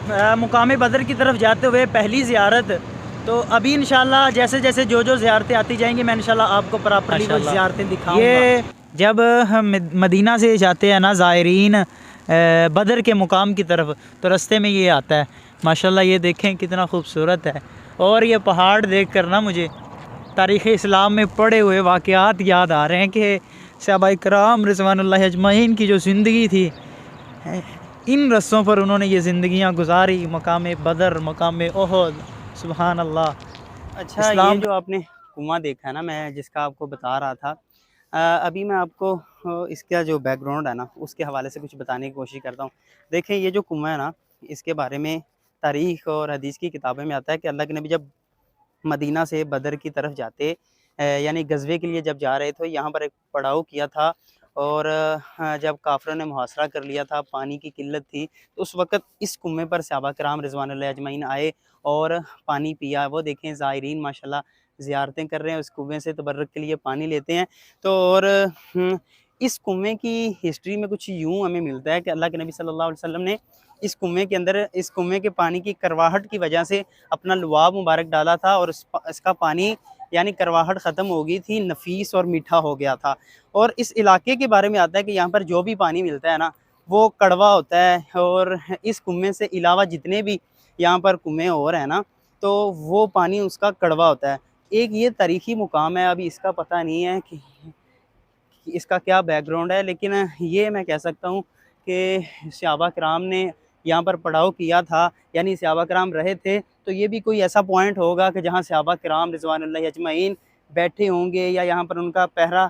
मुकाम बदर की तरफ जाते हुए पहली ज़ियारत। तो अभी इंशाल्लाह जैसे जैसे जो जो ज़ियारतें आती जाएंगी मैं इंशाल्लाह आपको प्रॉपर्ली वो ज़ियारतें दिखाऊंगा। ये जब हम मदीना से जाते हैं ना ज़ायरीन बदर के मुकाम की तरफ, तो रास्ते में ये आता है माशाल्लाह। ये देखें कितना खूबसूरत है। और ये पहाड़ देख कर ना मुझे तारीख़ इस्लाम में पढ़े हुए वाक़यात याद आ रहे हैं कि सहाबाए किराम रिज़वानुल्लाह अजमईन की जो ज़िंदगी थी, इन रस्सों पर उन्होंने ये ज़िंदगियाँ गुजारी। मकाम बदर, मकाम ओहद, सुबहान अल्लाह। अच्छा, ये जो आपने कुआं देखा है ना, मैं जिसका आपको बता रहा था, अभी मैं आपको इसका जो बैकग्राउंड है ना उसके हवाले से कुछ बताने की कोशिश करता हूँ। देखें, ये जो कुआं है ना, इसके बारे में तारीख़ और हदीस की किताबें में आता है कि अल्लाह के नबी जब मदीना से बदर की तरफ जाते, यानी गज़वे के लिए जब जा रहे थे, यहाँ पर एक पड़ाव किया था। और जब काफ़िरों ने मुहासरा कर लिया था, पानी की किल्लत थी, तो उस वक़्त इस कुएँ पर सहाबा किराम रिज़वानुल्लाह अजमईन आए और पानी पिया। वो देखें ज़ायरीन माशाल्लाह ज़ियारतें कर रहे हैं, उस कुएँ से तबर्रुक के लिए पानी लेते हैं। तो और इस कुएँ की हिस्ट्री में कुछ यूँ हमें मिलता है कि अल्लाह के नबी सल्लल्लाहु अलैहि वसल्लम ने इस कुएँ के अंदर, इस कुएँ के पानी की करवाहट की वजह से अपना लुआब मुबारक डाला था, और इसका पानी यानी करवाहट ख़त्म हो गई थी, नफीस और मीठा हो गया था। और इस इलाके के बारे में आता है कि यहाँ पर जो भी पानी मिलता है ना, वो कड़वा होता है। और इस कुएँ से अलावा जितने भी यहाँ पर कुएँ और हैं ना, तो वो पानी उसका कड़वा होता है। एक ये तारीख़ी मुकाम है, अभी इसका पता नहीं है कि इसका क्या बैकग्राउंड है, लेकिन ये मैं कह सकता हूँ कि सहाबा किराम ने यहाँ पर पड़ाव किया था, यानी सहाबा किराम रहे थे। तो ये भी कोई ऐसा पॉइंट होगा कि जहाँ सहाबा किराम रिज़वानुल्लाह अजमईन बैठे होंगे, या यहाँ पर उनका पहरा,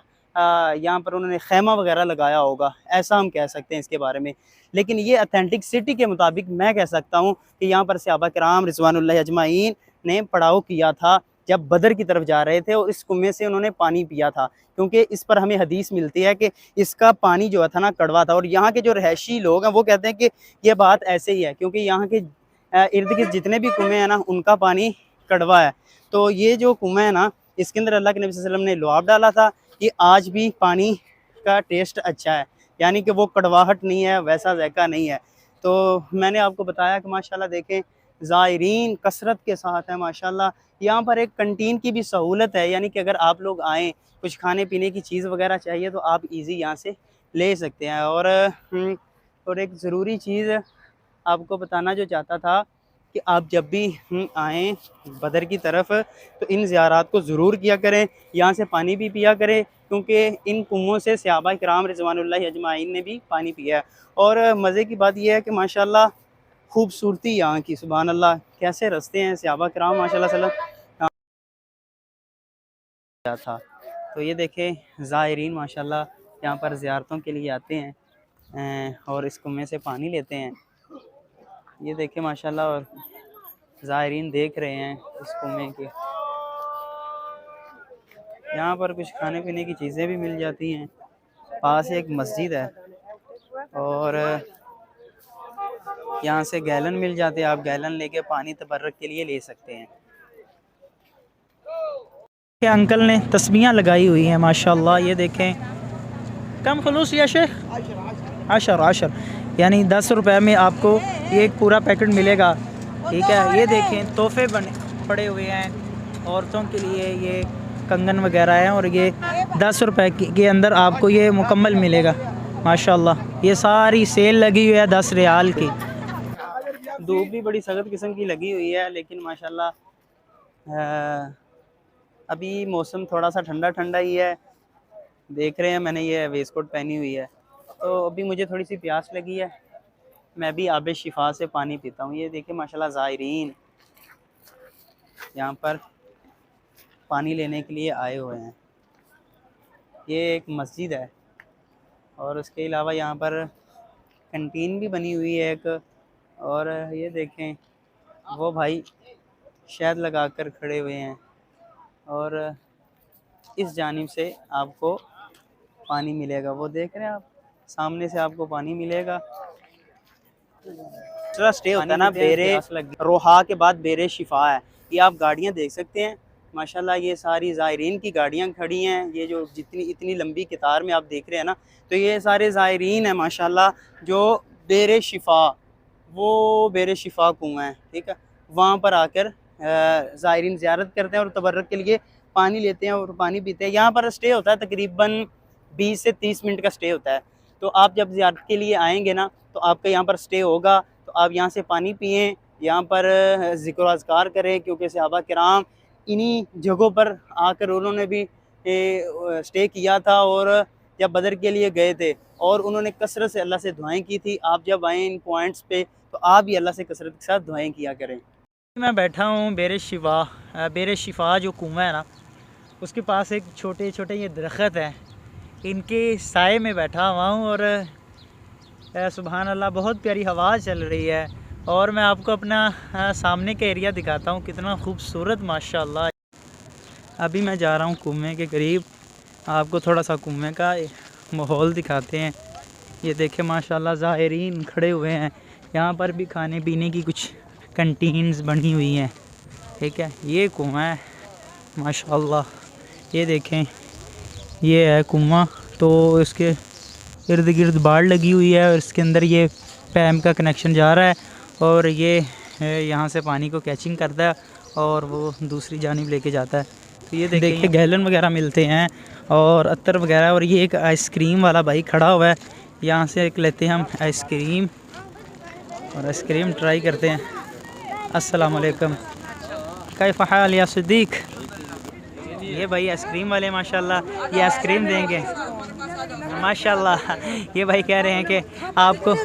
यहाँ पर उन्होंने खैमा वगैरह लगाया होगा, ऐसा हम कह सकते हैं इसके बारे में। लेकिन ये ऑथेंटिसिटी के मुताबिक मैं कह सकता हूँ कि यहाँ पर सहाबा किराम रिज़वानुल्लाह अजमईन ने पड़ाव किया था जब बदर की तरफ जा रहे थे, और इस कुएँ से उन्होंने पानी पिया था, क्योंकि इस पर हमें हदीस मिलती है कि इसका पानी जो था ना कड़वा था। और यहाँ के जो रहायशी लोग हैं वो कहते हैं कि ये बात ऐसे ही है, क्योंकि यहाँ के इर्द गिर्द जितने भी कुएँ हैं ना उनका पानी कड़वा है। तो ये जो कुआँ है ना, इसके अंदर अल्लाह के नबी सल्लल्लाहु अलैहि वसल्लम ने लुआब डाला था। ये आज भी पानी का टेस्ट अच्छा है, यानी कि वो कड़वाहट नहीं है, वैसा ज़ायका नहीं है। तो मैंने आपको बताया कि माशाल्लाह देखें ज़ायरीन कसरत के साथ है माशाल्लाह। यहाँ पर एक कैंटीन की भी सहूलत है, यानी कि अगर आप लोग आएँ, कुछ खाने पीने की चीज़ वगैरह चाहिए तो आप ईज़ी यहाँ से ले सकते हैं। और एक ज़रूरी चीज़ आपको बताना जो चाहता था कि आप जब भी आएँ बदर की तरफ, तो इन ज़ियारात को ज़रूर किया करें, यहाँ से पानी भी पिया करें, क्योंकि इन कुओं से सहाबा किराम रिज़वानुल्लाह अजमाइन ने भी पानी पिया है। और मज़े की बात यह है कि माशाल्लाह खूबसूरती यहाँ की, सुभान अल्लाह, कैसे रास्ते हैं, सहाबा किराम माशाल्लाह सल्लल्लाहु अलैहि था। तो ये देखें ज़ायरीन माशाल्लाह यहाँ पर ज़ियारतों के लिए आते हैं, और इस कुएँ से पानी लेते हैं। ये देखें माशाल्लाह, और ज़ायरीन देख रहे हैं इस कुएँ की। यहाँ पर कुछ खाने पीने की चीज़ें भी मिल जाती हैं। पास एक मस्जिद है, और यहाँ से गैलन मिल जाते हैं, आप गैलन लेके पानी तबर्रुक के लिए ले सकते हैं। के अंकल ने तस्बीहां लगाई हुई हैं माशाल्लाह। ये देखें, कम खलूस या शेख, आशर आशर, यानी 10 रुपए में आपको ये एक पूरा पैकेट मिलेगा। ठीक है, ये देखें तोहफे बने पड़े हुए हैं औरतों के लिए, ये कंगन वगैरह हैं, और ये 10 रुपए के अंदर आपको ये मुकम्मल मिलेगा माशाल्लाह। ये सारी सेल लगी हुई है 10 रियाल की। धूप भी बड़ी सख्त किस्म की लगी हुई है, लेकिन माशाल्लाह अभी मौसम थोड़ा सा ठंडा ठंडा ही है। देख रहे हैं मैंने ये वेस्टकोट पहनी हुई है, तो अभी मुझे थोड़ी सी प्यास लगी है, मैं भी आब शिफा से पानी पीता हूँ। ये देखिए माशाल्लाह ज़ायरीन यहाँ पर पानी लेने के लिए आए हुए हैं। ये एक मस्जिद है, और उसके अलावा यहाँ पर कैंटीन भी बनी हुई है एक। और ये देखें वो भाई शहद लगा कर खड़े हुए हैं, और इस जानिब से आपको पानी मिलेगा। वो देख रहे हैं आप, सामने से आपको पानी मिलेगा। स्टे होता है ना, बेरे रोहा के बाद बेरे शिफा है। ये आप गाड़ियाँ देख सकते हैं माशाल्लाह, ये सारी ज़ायरीन की गाड़ियाँ खड़ी हैं। ये जो जितनी इतनी लंबी कतार में आप देख रहे हैं ना, तो ये सारे ज़ायरीन हैं माशाल्लाह, जो बेरे शिफा वो बेर शिफा कुआं है, ठीक है। वहाँ पर आकर ज़ायरीन ज़ियारत करते हैं और तबर्रुक के लिए पानी लेते हैं और पानी पीते हैं। यहाँ पर स्टे होता है तकरीबन 20 से 30 मिनट का स्टे होता है। तो आप जब ज़ियारत के लिए आएँगे ना, तो आपका यहाँ पर स्टे होगा, तो आप यहाँ से पानी पिएँ, यहाँ पर ज़िक्र अज़कार करें, क्योंकि सहाबा किराम इन्हीं जगहों पर आकर उन्होंने भी स्टे किया था और जब बदर के लिए गए थे और उन्होंने कसरत से अल्लाह से दुआएं की थी। आप जब आएँ इन पॉइंट्स पे तो आप भी अल्लाह से कसरत के साथ दुआएं किया करें। मैं बैठा हूँ बेर शिफा जो कुआं है ना, उसके पास एक छोटे छोटे ये दरख्त है, इनके साए में बैठा हुआ हूँ और सुभान अल्लाह बहुत प्यारी हवा चल रही है। और मैं आपको अपना सामने का एरिया दिखाता हूँ, कितना खूबसूरत माशाल्लाह। अभी मैं जा रहा हूँ कुएं के करीब, आपको थोड़ा सा कुएं का माहौल दिखाते हैं। ये देखें माशाल्लाह ज़ाहिरीन खड़े हुए हैं, यहाँ पर भी खाने पीने की कुछ कंटीन्स बनी हुई हैं, ठीक है। ये कुआं है माशाल्लाह, ये देखें ये है कुआं। तो इसके इर्द गिर्द बाड़ लगी हुई है और इसके अंदर ये पैम का कनेक्शन जा रहा है और ये यहाँ से पानी को कैचिंग करता है और वो दूसरी जानिब लेके जाता है। तो ये देखिए गैलन वगैरह मिलते हैं और अत्तर वगैरह। और ये एक आइसक्रीम वाला भाई खड़ा हुआ है, यहाँ से एक लेते हैं हम आइसक्रीम और आइसक्रीम ट्राई करते हैं। अस्सलाम वालेकुम, कैफ़ हाल या सिद्दीक? ये भाई आइसक्रीम वाले माशाल्लाह ये आइसक्रीम देंगे माशाल्लाह। ये भाई कह रहे हैं कि आपको